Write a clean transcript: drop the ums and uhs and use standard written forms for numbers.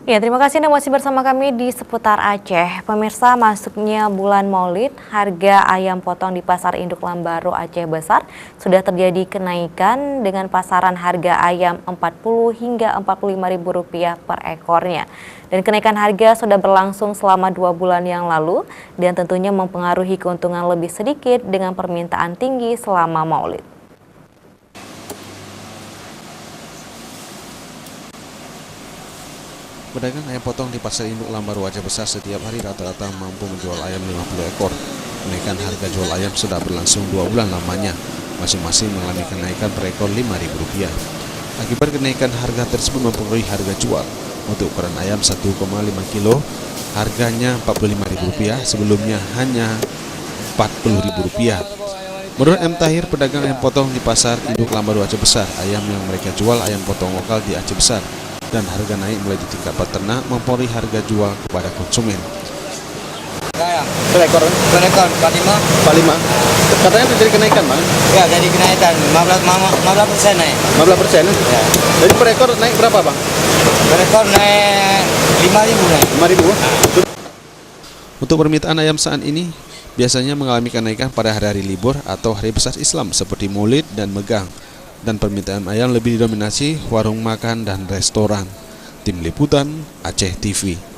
Ya, terima kasih Anda masih bersama kami di Seputar Aceh. Pemirsa, masuknya bulan Maulid, harga ayam potong di Pasar Induk Lambaru Aceh Besar sudah terjadi kenaikan dengan pasaran harga ayam Rp40 hingga Rp45.000 per ekornya. Dan kenaikan harga sudah berlangsung selama 2 bulan yang lalu dan tentunya mempengaruhi keuntungan lebih sedikit dengan permintaan tinggi selama Maulid. Pedagang ayam potong di Pasar Induk Lambaru Aceh Besar setiap hari rata-rata mampu menjual ayam 50 ekor. Kenaikan harga jual ayam sudah berlangsung 2 bulan lamanya, masing-masing mengalami kenaikan per ekor Rp5.000. Akibat kenaikan harga tersebut mempengaruhi harga jual. Untuk ukuran ayam 1,5 kilo, harganya Rp45.000, sebelumnya hanya Rp40.000. Menurut M. Tahir, pedagang ayam potong di Pasar Induk Lambaru Aceh Besar, ayam yang mereka jual ayam potong lokal di Aceh Besar, dan harga naik mulai di tingkat peternak mempengaruhi harga jual kepada konsumen. Per ekor 45. Katanya terjadi kenaikan, Bang? Ya, jadi kenaikan 15% naik. 15%? Ya. Jadi per ekor naik berapa, Bang? Per ekor naik 5.000 naik. 5.000? Untuk permintaan ayam saat ini biasanya mengalami kenaikan pada hari-hari libur atau hari besar Islam seperti Maulid dan Megang. Dan permintaan ayam lebih didominasi warung makan dan restoran. Tim Liputan Aceh TV.